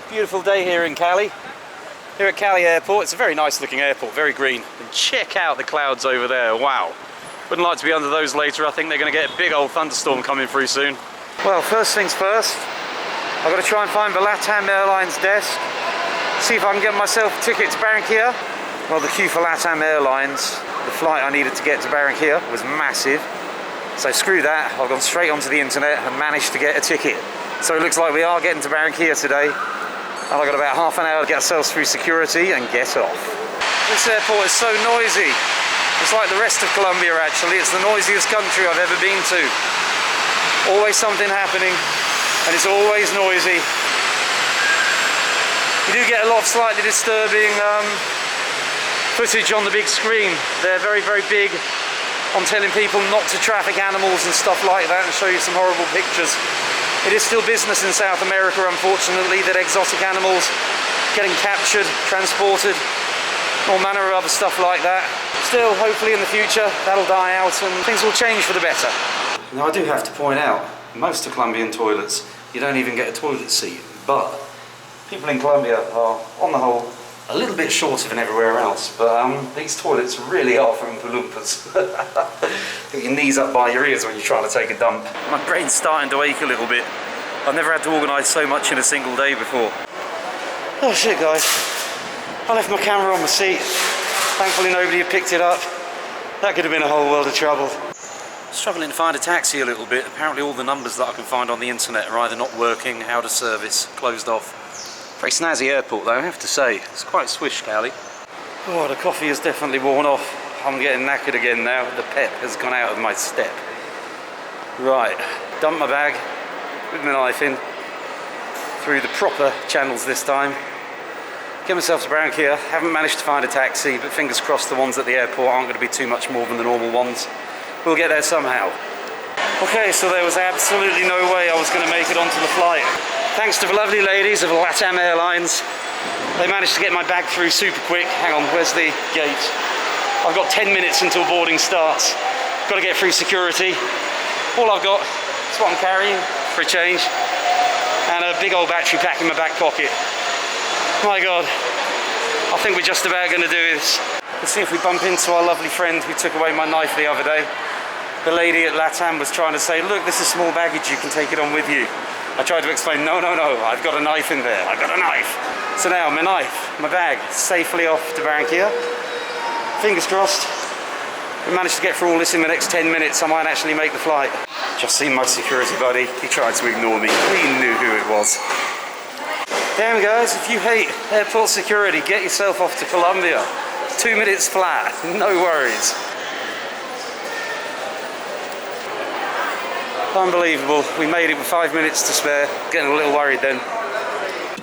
Beautiful day here in Cali. Here at Cali Airport. It's a very nice looking airport, very green. And check out the clouds over there, wow. Wouldn't like to be under those later. I think they're going to get a big old thunderstorm coming through soon. Well, first things first, I've got to try and find the LATAM Airlines desk. See if I can get myself a ticket to Barranquilla. Well, the queue for LATAM Airlines, the flight I needed to get to Barranquilla, was massive. So screw that, I've gone straight onto the internet and managed to get a ticket. So it looks like we are getting to Barranquilla today. And I've got about half an hour to get ourselves through security and get off. This airport is so noisy. It's like the rest of Colombia actually. It's the noisiest country I've ever been to. Always something happening and it's always noisy. You do get a lot of slightly disturbing footage on the big screen. They're very, very big on telling people not to traffic animals and stuff like that and show you some horrible pictures. It is still business in South America, unfortunately, that exotic animals getting captured, transported, all manner of other stuff like that. Still, hopefully in the future, that'll die out and things will change for the better. Now I do have to point out, most of Colombian toilets, you don't even get a toilet seat, but people in Colombia are, on the whole, a little bit shorter than everywhere else, but these toilets really are for Oompa Loompas. Get your knees up by your ears when you're trying to take a dump. My brain's starting to ache a little bit. I've never had to organise so much in a single day before. Oh shit guys, I left my camera on the seat. Thankfully nobody had picked it up. That could have been a whole world of trouble. Struggling to find a taxi a little bit. Apparently all the numbers that I can find on the internet are either not working, out of service, closed off. Very snazzy airport though, I have to say. It's quite swish, Cali. Oh, the coffee has definitely worn off. I'm getting knackered again now. The pep has gone out of my step. Right, dump my bag with my knife in. Through the proper channels this time. Get myself to Barranquilla. Haven't managed to find a taxi, but fingers crossed the ones at the airport aren't going to be too much more than the normal ones. We'll get there somehow. Okay, so there was absolutely no way I was going to make it onto the flight. Thanks to the lovely ladies of LATAM Airlines, they managed to get my bag through super quick. Hang on, where's the gate? I've got 10 minutes until boarding starts. Got to get through security. All I've got is what I'm carrying for a change, and a big old battery pack in my back pocket. My God, I think we're just about going to do this. Let's see if we bump into our lovely friend who took away my knife the other day. The lady at LATAM was trying to say, look, this is small baggage, you can take it on with you. I tried to explain, no, I've got a knife in there, I've got a knife. So now my knife, my bag, safely off to Barranquilla. Fingers crossed. We managed to get through all this in the next 10 minutes, I might actually make the flight. Just seen my security buddy, he tried to ignore me, he knew who it was. Damn guys, if you hate airport security, get yourself off to Colombia. 2 minutes flat, no worries. Unbelievable, we made it with 5 minutes to spare. Getting a little worried then.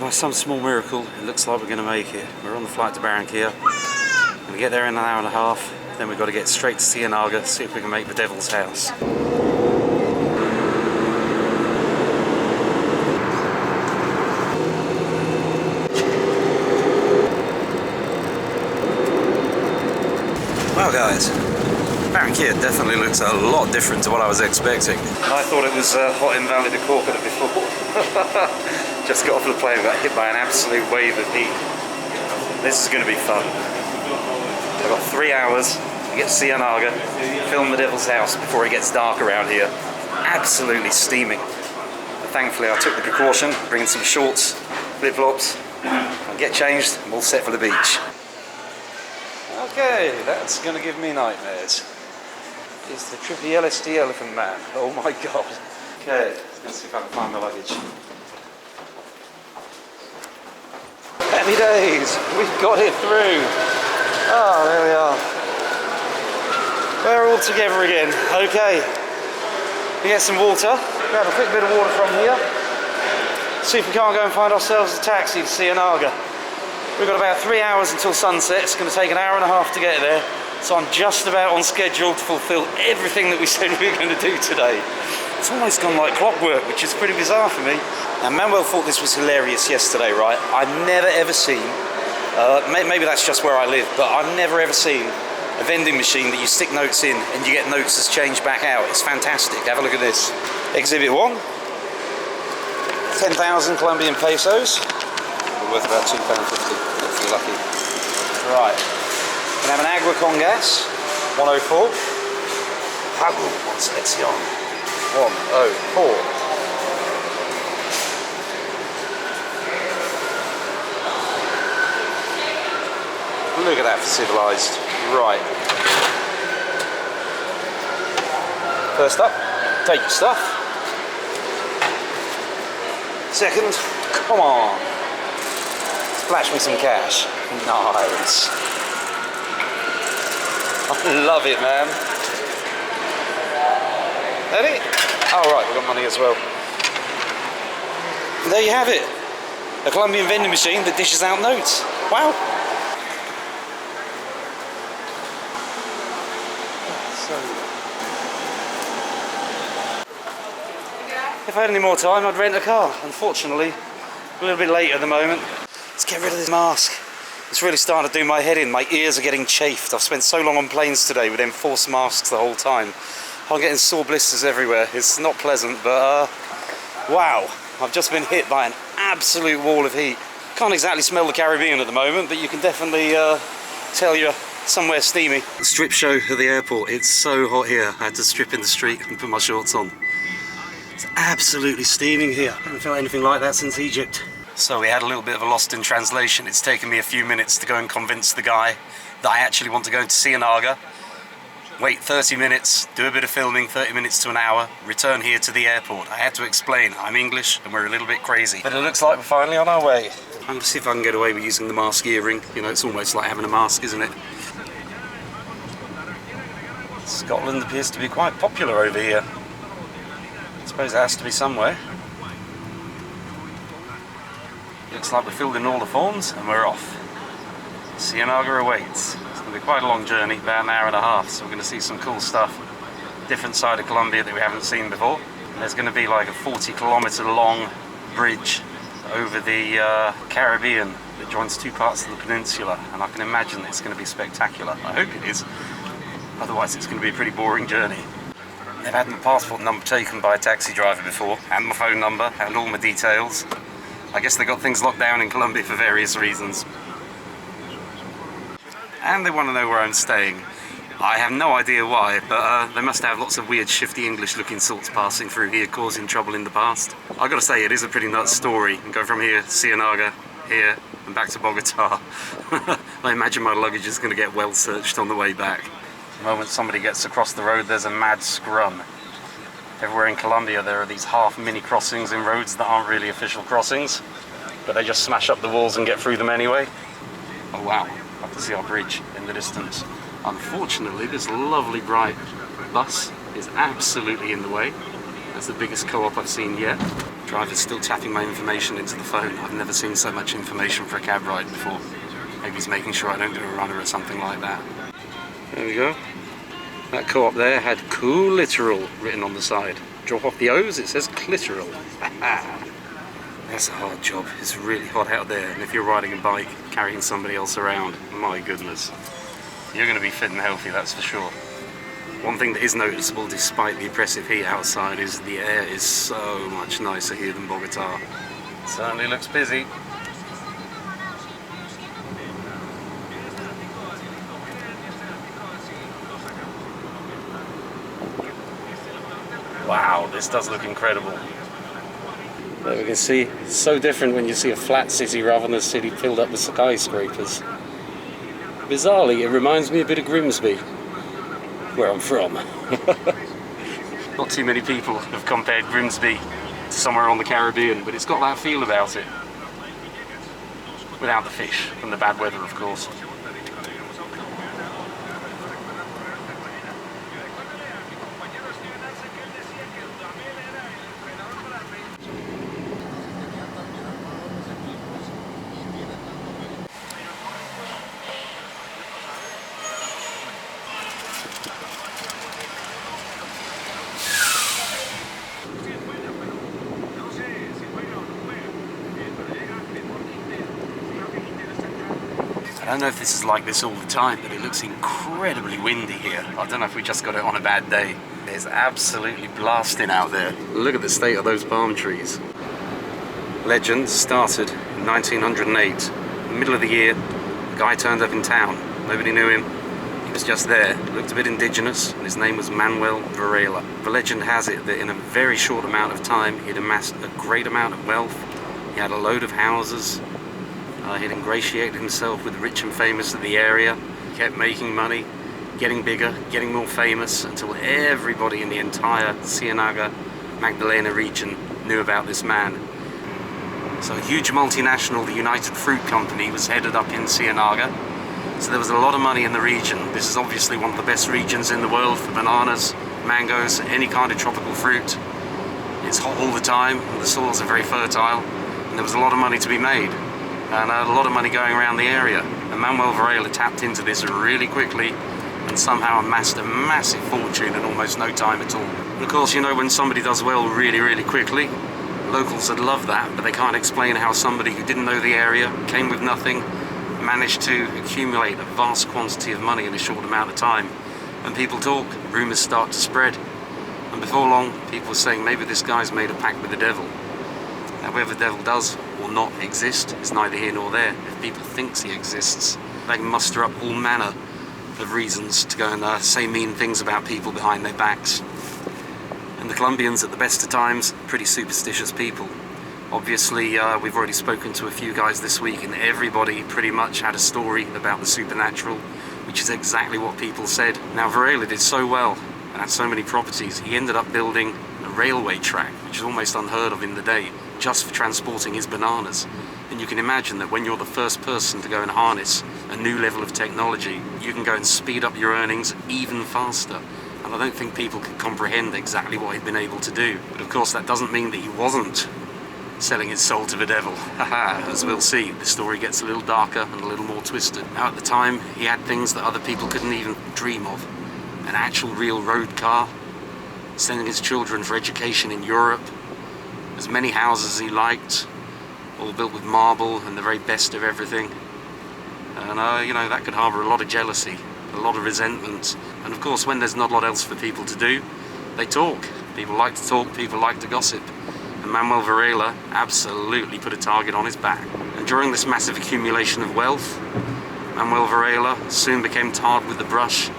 By some small miracle, it looks like we're going to make it. We're on the flight to Barranquilla. We're going to get there in an hour and a half. Then we've got to get straight to Cienaga, see if we can make the Devil's House. Well guys, Barranquilla definitely looks a lot different to what I was expecting. I thought it was hot in Valle de Córdoba before. Just got off the plane, got hit by an absolute wave of heat. This is going to be fun. I've got 3 hours to get to Cienaga, film the Devil's House before it gets dark around here. Absolutely steaming. But thankfully I took the precaution, bringing some shorts, flip-flops, and get changed and we'll set for the beach. Okay, that's going to give me nightmares. It's the trippy LSD elephant man. Oh my God. Okay, let's see if I can find my luggage. Happy days, we've got it through. Oh, there we are. We're all together again. Okay, we get some water. Grab a quick bit of water from here. See if we can't go and find ourselves a taxi to Cienaga. We've got about 3 hours until sunset. It's going to take an hour and a half to get there. So I'm just about on schedule to fulfill everything that we said we were going to do today. It's almost gone like clockwork, which is pretty bizarre for me. Now Manuel thought this was hilarious yesterday, right? I've never ever seen, maybe that's just where I live, but I've never ever seen a vending machine that you stick notes in and you get notes as changed back out. It's fantastic. Have a look at this. Exhibit 1. 10,000 Colombian pesos. worth about £2.50 if you're lucky. Right, we have an Agua con gas, 104. Pago con selección, 104. Look at that for civilised. Right. First up, take your stuff. Second, come on. Splash me some cash. Nice. I love it, man. That it? Oh right, we've got money as well. There you have it. A Colombian vending machine that dishes out notes. Wow. If I had any more time, I'd rent a car. Unfortunately, a little bit late at the moment. Let's get rid of this mask. It's really starting to do my head in. My ears are getting chafed. I've spent so long on planes today with them forced masks the whole time. I'm getting sore blisters everywhere. It's not pleasant, but wow. I've just been hit by an absolute wall of heat. Can't exactly smell the Caribbean at the moment, but you can definitely tell you're somewhere steamy. The strip show at the airport. It's so hot here. I had to strip in the street and put my shorts on. It's absolutely steaming here. I haven't felt anything like that since Egypt. So we had a little bit of a lost in translation. It's taken me a few minutes to go and convince the guy that I actually want to go into Cienaga, wait 30 minutes, do a bit of filming, 30 minutes to an hour, return here to the airport. I had to explain I'm English and we're a little bit crazy. But it looks like we're finally on our way. I'm going to see if I can get away with using the mask earring. You know, it's almost like having a mask, isn't it? Scotland appears to be quite popular over here. I suppose it has to be somewhere. Looks like we're filled in all the forms and we're off. Cienaga awaits. It's going to be quite a long journey, about an hour and a half, so we're going to see some cool stuff. Different side of Colombia that we haven't seen before. And there's going to be like a 40-kilometre long bridge over the Caribbean that joins two parts of the peninsula, and I can imagine it's going to be spectacular. I hope it is. Otherwise it's going to be a pretty boring journey. They've had my passport number taken by a taxi driver before, and my phone number, and all my details. I guess they got things locked down in Colombia for various reasons. And they want to know where I'm staying. I have no idea why, but they must have lots of weird, shifty English-looking sorts passing through here, causing trouble in the past. I've got to say, it is a pretty nuts story. And go from here to Cienaga, here, and back to Bogota. I imagine my luggage is going to get well searched on the way back. The moment somebody gets across the road, there's a mad scrum. Everywhere in Colombia there are these half mini crossings in roads that aren't really official crossings, but they just smash up the walls and get through them anyway. Oh wow, I can see our bridge in the distance. Unfortunately, this lovely bright bus is absolutely in the way. That's the biggest co-op I've seen yet. Driver's still tapping my information into the phone. I've never seen so much information for a cab ride before. Maybe he's making sure I don't do a runner or something like that. There we go. That co-op there had cool literal written on the side. Drop off the O's, it says clitoral. That's a hard job. It's really hot out there, and if you're riding a bike, carrying somebody else around, my goodness. You're going to be fit and healthy, that's for sure. One thing that is noticeable despite the oppressive heat outside is the air is so much nicer here than Bogota. It certainly looks busy. Wow, this does look incredible. There we can see, it's so different when you see a flat city rather than a city filled up with skyscrapers. Bizarrely, it reminds me a bit of Grimsby, where I'm from. Not too many people have compared Grimsby to somewhere on the Caribbean, but it's got that feel about it. Without the fish and the bad weather, of course. I don't know if this is like this all the time, but it looks incredibly windy here. I don't know if we just got it on a bad day. It's absolutely blasting out there. Look at the state of those palm trees. Legend started in 1908. In the middle of the year, a guy turned up in town. Nobody knew him. He was just there. Looked a bit indigenous, and his name was Manuel Varela. The legend has it that in a very short amount of time, he'd amassed a great amount of wealth. He had a load of houses. He'd ingratiated himself with the rich and famous of the area. He kept making money, getting bigger, getting more famous, until everybody in the entire Cienaga, Magdalena region knew about this man. So a huge multinational, the United Fruit Company, was headed up in Cienaga. So there was a lot of money in the region. This is obviously one of the best regions in the world for bananas, mangoes, any kind of tropical fruit. It's hot all the time, and the soils are very fertile, and there was a lot of money to be made. And a lot of money going around the area. And Manuel Varela tapped into this really quickly and somehow amassed a massive fortune in almost no time at all. And of course, you know, when somebody does well really quickly, locals would love that, but they can't explain how somebody who didn't know the area, came with nothing, managed to accumulate a vast quantity of money in a short amount of time. And people talk, rumours start to spread, and before long people were saying maybe this guy's made a pact with the devil. Now whether the devil does or not exist is neither here nor there. If people think he exists, they can muster up all manner of reasons to go and say mean things about people behind their backs. And the Colombians at the best of times, pretty superstitious people. Obviously we've already spoken to a few guys this week, and everybody pretty much had a story about the supernatural, which is exactly what people said. Now Varela did so well and had so many properties, he ended up building a railway track, which is almost unheard of in the day, just for transporting his bananas. And you can imagine that when you're the first person to go and harness a new level of technology, you can go and speed up your earnings even faster. And I don't think people can comprehend exactly what he'd been able to do. But of course that doesn't mean that he wasn't selling his soul to the devil. As we'll see, the story gets a little darker and a little more twisted. Now at the time, he had things that other people couldn't even dream of. An actual real road car, sending his children for education in Europe, as many houses as he liked, all built with marble and the very best of everything. And you know, that could harbour a lot of jealousy, a lot of resentment. And of course, when there's not a lot else for people to do, they talk. People like to talk, people like to gossip. And Manuel Varela absolutely put a target on his back. And during this massive accumulation of wealth, Manuel Varela soon became tarred with the brush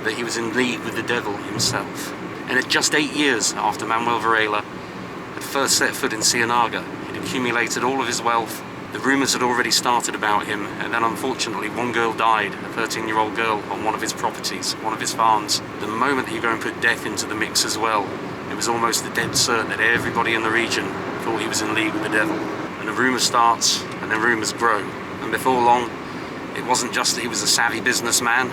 that he was in league with the devil himself. And at just 8 years after Manuel Varela had first set foot in Cienaga, he'd accumulated all of his wealth. The rumours had already started about him, and then unfortunately one girl died, a 13-year-old girl, on one of his properties, one of his farms. The moment that you go and put death into the mix as well, it was almost a dead cert that everybody in the region thought he was in league with the devil. And the rumour starts, and the rumours grow. And before long, it wasn't just that he was a savvy businessman,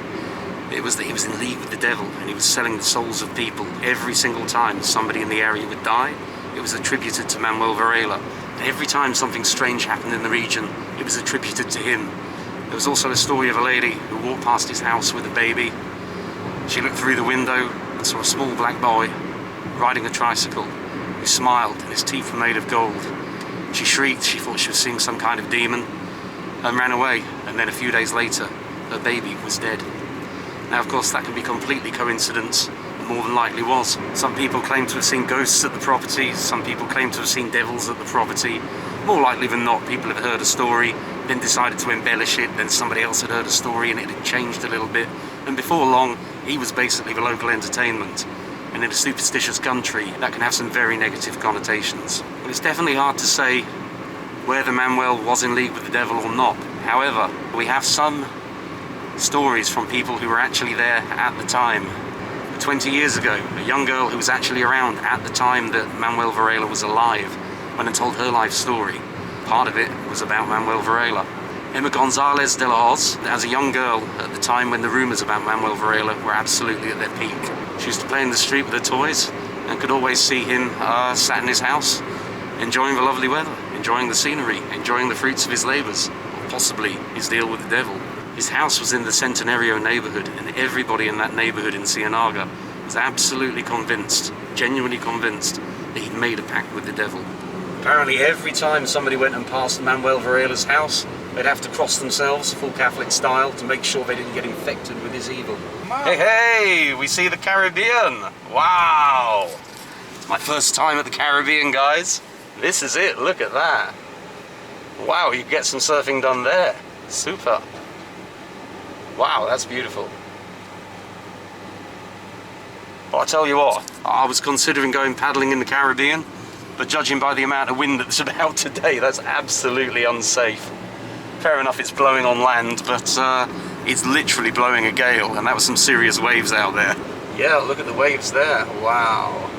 it was that he was in league with the devil, and he was selling the souls of people. Every single time somebody in the area would die, it was attributed to Manuel Varela. Every time something strange happened in the region, it was attributed to him. There was also a story of a lady who walked past his house with a baby. She looked through the window and saw a small black boy riding a tricycle, who smiled and his teeth were made of gold. She shrieked, she thought she was seeing some kind of demon, and ran away. And then a few days later, her baby was dead. Now of course that can be completely coincidence, more than likely was. Some people claim to have seen ghosts at the property, some people claim to have seen devils at the property. More likely than not, people have heard a story, then decided to embellish it, then somebody else had heard a story and it had changed a little bit, and before long he was basically the local entertainment. And in a superstitious country, that can have some very negative connotations. And it's definitely hard to say whether Manuel was in league with the devil or not. However, we have some stories from people who were actually there at the time. 20 years ago, a young girl who was actually around at the time that Manuel Varela was alive went and told her life story. Part of it was about Manuel Varela. Emma Gonzalez de la Hoz, as a young girl at the time when the rumours about Manuel Varela were absolutely at their peak. She used to play in the street with her toys and could always see him sat in his house, enjoying the lovely weather, enjoying the scenery, enjoying the fruits of his labours, or possibly his deal with the devil. His house was in the Centenario neighbourhood, and everybody in that neighbourhood in Cienaga was absolutely convinced, genuinely convinced, that he'd made a pact with the devil. Apparently every time somebody went and passed Manuel Varela's house, they'd have to cross themselves, full Catholic style, to make sure they didn't get infected with his evil. Hey, hey, we see the Caribbean! Wow! It's my first time at the Caribbean, guys. This is it, look at that. Wow, you get some surfing done there. Super. Wow, that's beautiful. Well, I tell you what, I was considering going paddling in the Caribbean, but judging by the amount of wind that's about today, that's absolutely unsafe. Fair enough, it's blowing on land, but it's literally blowing a gale, and that was some serious waves out there. Yeah, look at the waves there. Wow.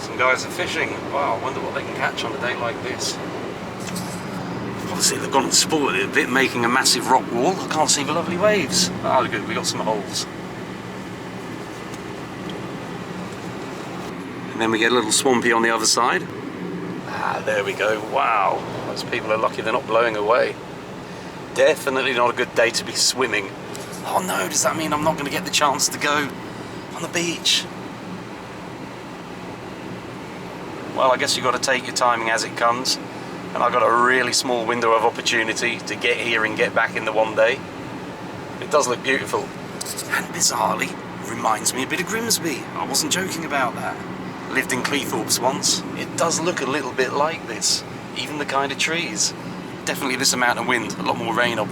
Some guys are fishing. Wow, I wonder what they can catch on a day like this. Obviously, they've gone and spoiled it a bit, making a massive rock wall. I can't see the lovely waves. Oh, good, we got some holes. And then we get a little swampy on the other side. Ah, there we go. Wow, those people are lucky they're not blowing away. Definitely not a good day to be swimming. Oh no, does that mean I'm not going to get the chance to go on the beach? Well, I guess you've got to take your timing as it comes. And I've got a really small window of opportunity to get here and get back in the one day. It does look beautiful. And bizarrely, reminds me a bit of Grimsby. I wasn't joking about that. Lived in Cleethorpes once. It does look a little bit like this. Even the kind of trees. Definitely this amount of wind, a lot more rain obviously.